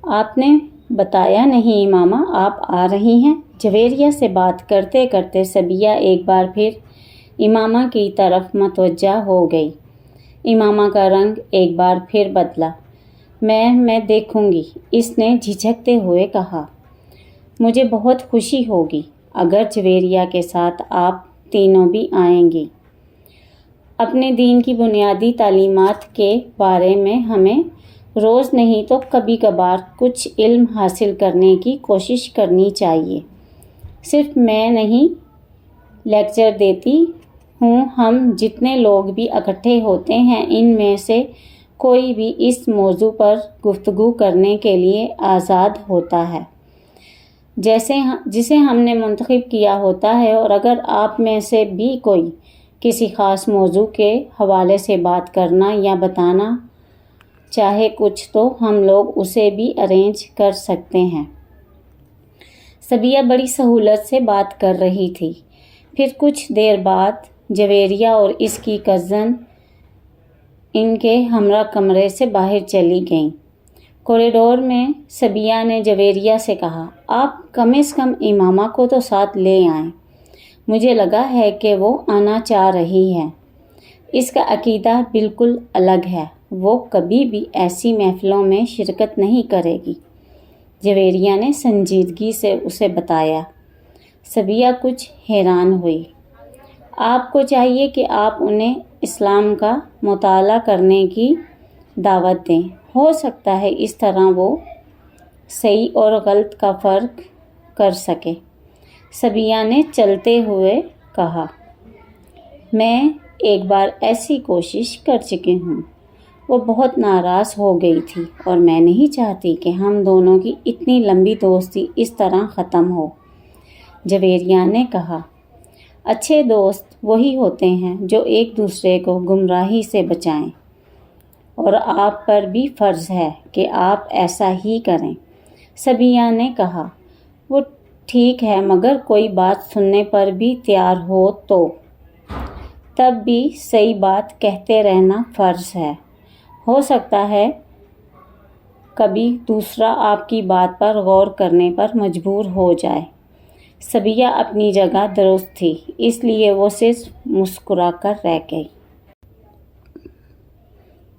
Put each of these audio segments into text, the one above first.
آپ نے بتایا نہیں امامہ آپ آ رہی ہیں؟ جویریہ سے بات کرتے کرتے صبیہ ایک بار پھر امامہ کی طرف متوجہ ہو گئی۔ امامہ کا رنگ ایک بار پھر بدلا۔ میں دیکھوں گی، اس نے جھجکتے ہوئے کہا۔ مجھے بہت خوشی ہوگی اگر جویریہ کے ساتھ آپ تینوں بھی آئیں گی۔ اپنے دین کی بنیادی تعلیمات کے بارے میں ہمیں روز نہیں تو کبھی کبھار کچھ علم حاصل کرنے کی کوشش کرنی چاہیے۔ صرف میں نہیں لیکچر دیتی ہوں، ہم جتنے لوگ بھی اکٹھے ہوتے ہیں ان میں سے کوئی بھی اس موضوع پر گفتگو کرنے کے لیے آزاد ہوتا ہے جسے ہم نے منتخب کیا ہوتا ہے، اور اگر آپ میں سے بھی کوئی کسی خاص موضوع کے حوالے سے بات کرنا یا بتانا چاہے کچھ تو ہم لوگ اسے بھی ارینج کر سکتے ہیں۔ صبیہ بڑی سہولت سے بات کر رہی تھی۔ پھر کچھ دیر بعد جویریہ اور اس کی کزن ان کے ہمراہ کمرے سے باہر چلی گئیں۔ کوریڈور میں صبیہ نے جویریہ سے کہا، آپ کم از کم امامہ کو تو ساتھ لے آئیں۔ مجھے لگا ہے کہ وہ آنا چاہ رہی ہے۔ اس کا عقیدہ بالکل الگ ہے، وہ کبھی بھی ایسی محفلوں میں شرکت نہیں کرے گی۔ جویریہ نے سنجیدگی سے اسے بتایا۔ صبیہ کچھ حیران ہوئی۔ آپ کو چاہیے کہ آپ انہیں اسلام کا مطالعہ کرنے کی دعوت دیں، ہو سکتا ہے اس طرح وہ صحیح اور غلط کا فرق کر سکے۔ صبیہ نے چلتے ہوئے کہا، میں ایک بار ایسی کوشش کر چکی ہوں۔ وہ بہت ناراض ہو گئی تھی اور میں نہیں چاہتی کہ ہم دونوں کی اتنی لمبی دوستی اس طرح ختم ہو۔ جویریہ نے کہا، اچھے دوست وہی ہوتے ہیں جو ایک دوسرے کو گمراہی سے بچائیں، اور آپ پر بھی فرض ہے کہ آپ ایسا ہی کریں۔ صبیہ نے کہا، وہ ٹھیک ہے مگر کوئی بات سننے پر بھی تیار ہو تو تب بھی صحیح بات کہتے رہنا فرض ہے۔ ہو سکتا ہے کبھی دوسرا آپ کی بات پر غور کرنے پر مجبور ہو جائے۔ صبیہ اپنی جگہ درست تھی، اس لیے وہ صرف مسکرا کر رہ گئی۔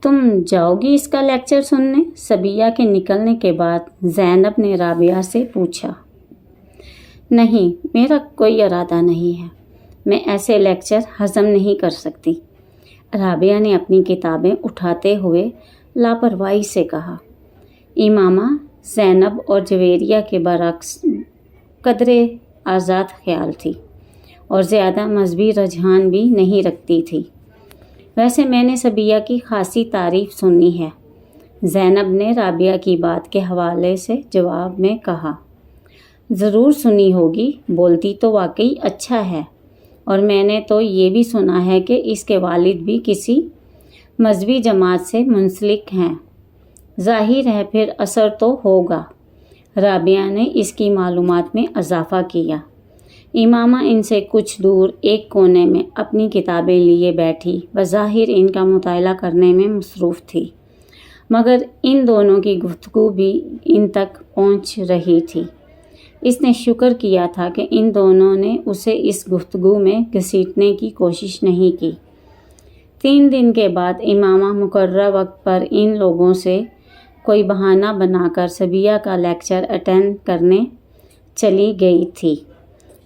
تم جاؤ گی اس کا لیکچر سننے؟ صبیہ کے نکلنے کے بعد زینب نے رابعہ سے پوچھا۔ نہیں، میرا کوئی ارادہ نہیں ہے، میں ایسے لیکچر ہضم نہیں کر سکتی، رابعہ نے اپنی کتابیں اٹھاتے ہوئے لاپرواہی سے کہا۔ امامہ زینب اور جویریہ کے برعکس قدرے آزاد خیال تھی اور زیادہ مذہبی رجحان بھی نہیں رکھتی تھی۔ ویسے میں نے صبیہ کی خاصی تعریف سنی ہے، زینب نے رابعہ کی بات کے حوالے سے جواب میں کہا۔ ضرور سنی ہوگی، بولتی تو واقعی اچھا ہے، اور میں نے تو یہ بھی سنا ہے کہ اس کے والد بھی کسی مذہبی جماعت سے منسلک ہیں۔ ظاہر ہے پھر اثر تو ہوگا، رابعہ نے اس کی معلومات میں اضافہ کیا۔ امامہ ان سے کچھ دور ایک کونے میں اپنی کتابیں لیے بیٹھی بظاہر ان کا مطالعہ کرنے میں مصروف تھی، مگر ان دونوں کی گفتگو بھی ان تک پہنچ رہی تھی۔ اس نے شکر کیا تھا کہ ان دونوں نے اسے اس گفتگو میں گھسیٹنے کی کوشش نہیں کی۔ 3 دن کے بعد امامہ مقررہ وقت پر ان لوگوں سے کوئی بہانہ بنا کر صبیہ کا لیکچر اٹینڈ کرنے چلی گئی تھی۔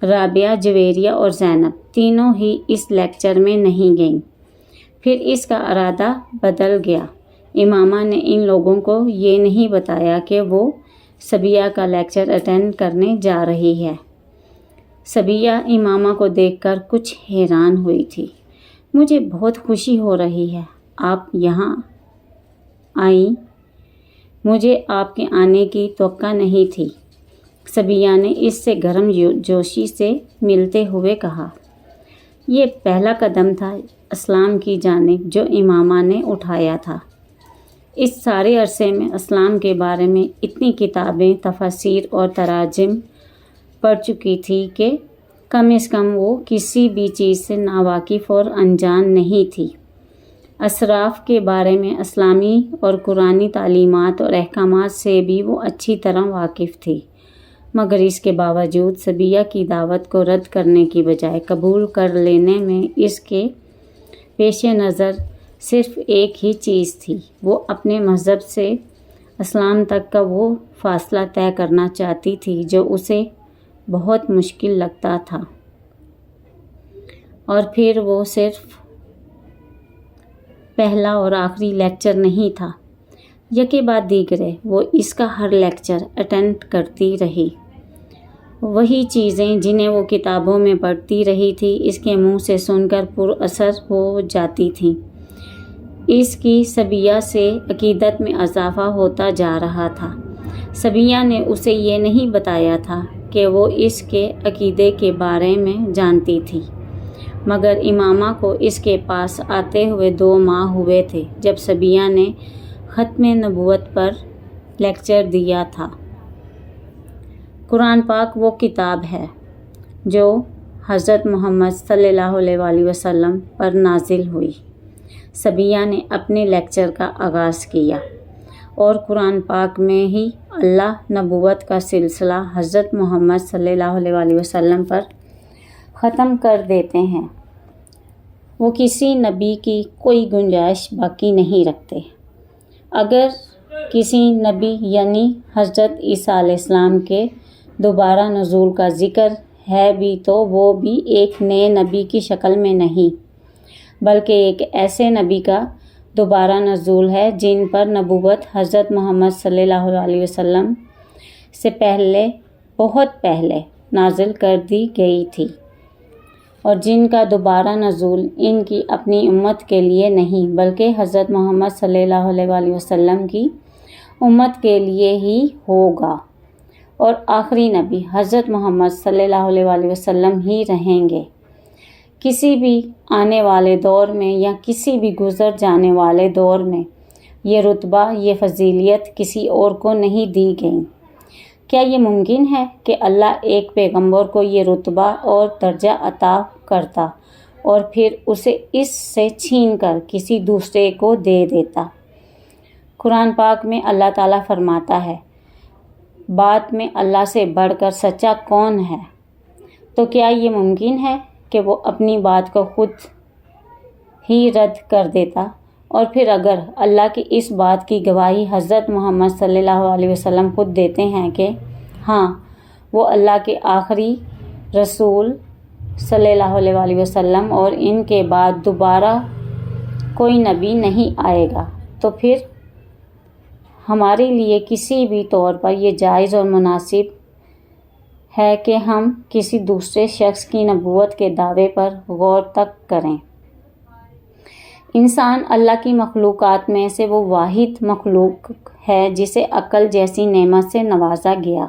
رابعہ، جویریہ اور زینب تینوں ہی اس لیکچر میں نہیں گئیں۔ پھر اس کا ارادہ بدل گیا۔ امامہ نے ان لوگوں کو یہ نہیں بتایا کہ وہ صبیہ کا لیکچر اٹینڈ کرنے جا رہی ہے۔ صبیہ امامہ کو دیکھ کر کچھ حیران ہوئی تھی۔ مجھے بہت خوشی ہو رہی ہے آپ یہاں آئیں، مجھے آپ کے آنے کی توقع نہیں تھی، صبیہ نے اس سے گرم جوشی سے ملتے ہوئے کہا۔ یہ پہلا قدم تھا اسلام کی جانب جو امامہ نے اٹھایا تھا۔ اس سارے عرصے میں اسلام کے بارے میں اتنی کتابیں، تفاسیر اور تراجم پڑھ چکی تھی کہ کم از کم وہ کسی بھی چیز سے ناواقف اور انجان نہیں تھی۔ اسراف کے بارے میں اسلامی اور قرآنی تعلیمات اور احکامات سے بھی وہ اچھی طرح واقف تھی، مگر اس کے باوجود صبیہ کی دعوت کو رد کرنے کی بجائے قبول کر لینے میں اس کے پیش نظر صرف ایک ہی چیز تھی۔ وہ اپنے مذہب سے اسلام تک کا وہ فاصلہ طے کرنا چاہتی تھی جو اسے بہت مشکل لگتا تھا، اور پھر وہ صرف پہلا اور آخری لیکچر نہیں تھا، یکے بعد دیگرے وہ اس کا ہر لیکچر اٹینڈ کرتی رہی۔ وہی چیزیں جنہیں وہ کتابوں میں پڑھتی رہی تھی اس کے منہ سے سن کر پر اثر ہو جاتی تھیں۔ اس کی صبیہ سے عقیدت میں اضافہ ہوتا جا رہا تھا۔ صبیہ نے اسے یہ نہیں بتایا تھا کہ وہ اس کے عقیدے کے بارے میں جانتی تھی، مگر امامہ کو اس کے پاس آتے ہوئے 2 ماہ ہوئے تھے جب صبیہ نے ختم نبوت پر لیکچر دیا تھا۔ قرآن پاک وہ کتاب ہے جو حضرت محمد صلی اللہ علیہ وآلہ وسلم پر نازل ہوئی۔ صبیہ نے اپنے لیکچر کا آغاز کیا، اور قرآن پاک میں ہی اللہ نبوت کا سلسلہ حضرت محمد صلی اللہ علیہ وآلہ وسلم پر ختم کر دیتے ہیں۔ وہ کسی نبی کی کوئی گنجائش باقی نہیں رکھتے۔ اگر کسی نبی یعنی حضرت عیسیٰ علیہ السلام کے دوبارہ نزول کا ذکر ہے بھی تو وہ بھی ایک نئے نبی کی شکل میں نہیں، بلکہ ایک ایسے نبی کا دوبارہ نزول ہے جن پر نبوت حضرت محمد صلی اللہ علیہ وسلم سے پہلے، بہت پہلے نازل کر دی گئی تھی، اور جن کا دوبارہ نزول ان کی اپنی امت کے لیے نہیں بلکہ حضرت محمد صلی اللہ علیہ وآلہ وسلم کی امت کے لیے ہی ہوگا، اور آخری نبی حضرت محمد صلی اللہ علیہ وآلہ وسلم ہی رہیں گے۔ کسی بھی آنے والے دور میں یا کسی بھی گزر جانے والے دور میں یہ رتبہ، یہ فضیلت کسی اور کو نہیں دی گئی۔ کیا یہ ممکن ہے کہ اللہ ایک پیغمبر کو یہ رتبہ اور درجہ عطا کرتا اور پھر اسے اس سے چھین کر کسی دوسرے کو دے دیتا؟ قرآن پاک میں اللہ تعالیٰ فرماتا ہے، بات میں اللہ سے بڑھ کر سچا کون ہے؟ تو کیا یہ ممکن ہے کہ وہ اپنی بات کو خود ہی رد کر دیتا؟ اور پھر اگر اللہ کی اس بات کی گواہی حضرت محمد صلی اللہ علیہ وسلم خود دیتے ہیں کہ ہاں وہ اللہ کے آخری رسول صلی اللہ علیہ وآلہ وسلم اور ان کے بعد دوبارہ کوئی نبی نہیں آئے گا، تو پھر ہمارے لیے کسی بھی طور پر یہ جائز اور مناسب ہے کہ ہم کسی دوسرے شخص کی نبوت کے دعوے پر غور تک کریں۔ انسان اللہ کی مخلوقات میں سے وہ واحد مخلوق ہے جسے عقل جیسی نعمت سے نوازا گیا،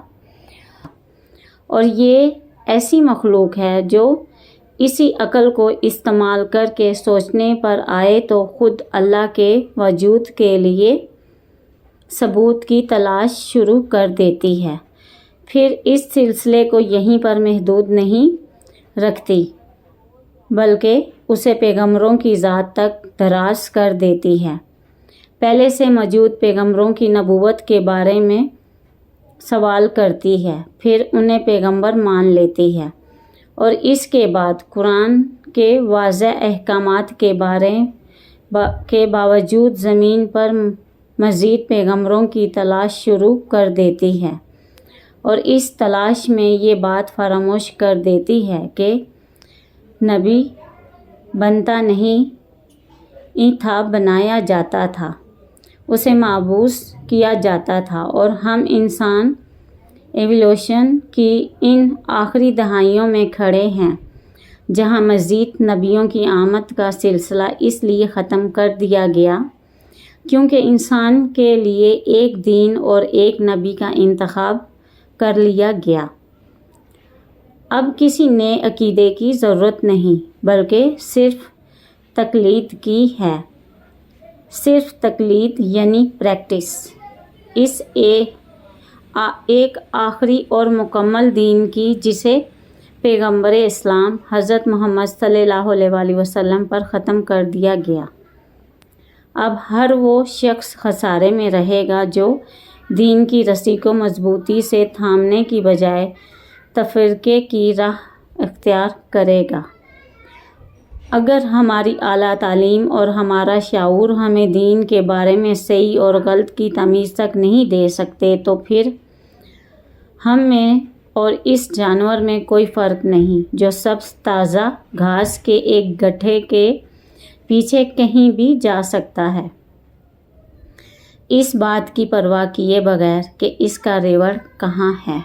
اور یہ ایسی مخلوق ہے جو اسی عقل کو استعمال کر کے سوچنے پر آئے تو خود اللہ کے وجود کے لیے ثبوت کی تلاش شروع کر دیتی ہے، پھر اس سلسلے کو یہیں پر محدود نہیں رکھتی بلکہ اسے پیغمبروں کی ذات تک دراز کر دیتی ہے۔ پہلے سے موجود پیغمبروں کی نبوت کے بارے میں سوال کرتی ہے، پھر انہیں پیغمبر مان لیتی ہے، اور اس کے بعد قرآن کے واضح احکامات کے باوجود زمین پر مزید پیغمبروں کی تلاش شروع کر دیتی ہے، اور اس تلاش میں یہ بات فراموش کر دیتی ہے کہ نبی بنتا نہیں تھا، بنایا جاتا تھا، اسے مابعوث کیا جاتا تھا، اور ہم انسان ایوولوشن کی ان آخری دہائیوں میں کھڑے ہیں جہاں مزید نبیوں کی آمد کا سلسلہ اس لیے ختم کر دیا گیا کیونکہ انسان کے لیے ایک دین اور ایک نبی کا انتخاب کر لیا گیا۔ اب کسی نئے عقیدے کی ضرورت نہیں بلکہ صرف تقلید کی ہے، صرف تقلید یعنی پریکٹس اس ایک آخری اور مکمل دین کی جسے پیغمبر اسلام حضرت محمد صلی اللہ علیہ وآلہ وسلم پر ختم کر دیا گیا۔ اب ہر وہ شخص خسارے میں رہے گا جو دین کی رسی کو مضبوطی سے تھامنے کی بجائے تفرقے کی راہ اختیار کرے گا۔ اگر ہماری اعلیٰ تعلیم اور ہمارا شعور ہمیں دین کے بارے میں صحیح اور غلط کی تمیز تک نہیں دے سکتے تو پھر ہم میں اور اس جانور میں کوئی فرق نہیں جو سبز تازہ گھاس کے ایک گٹھے کے پیچھے کہیں بھی جا سکتا ہے، اس بات کی پرواہ کیے بغیر کہ اس کا ریوڑ کہاں ہے۔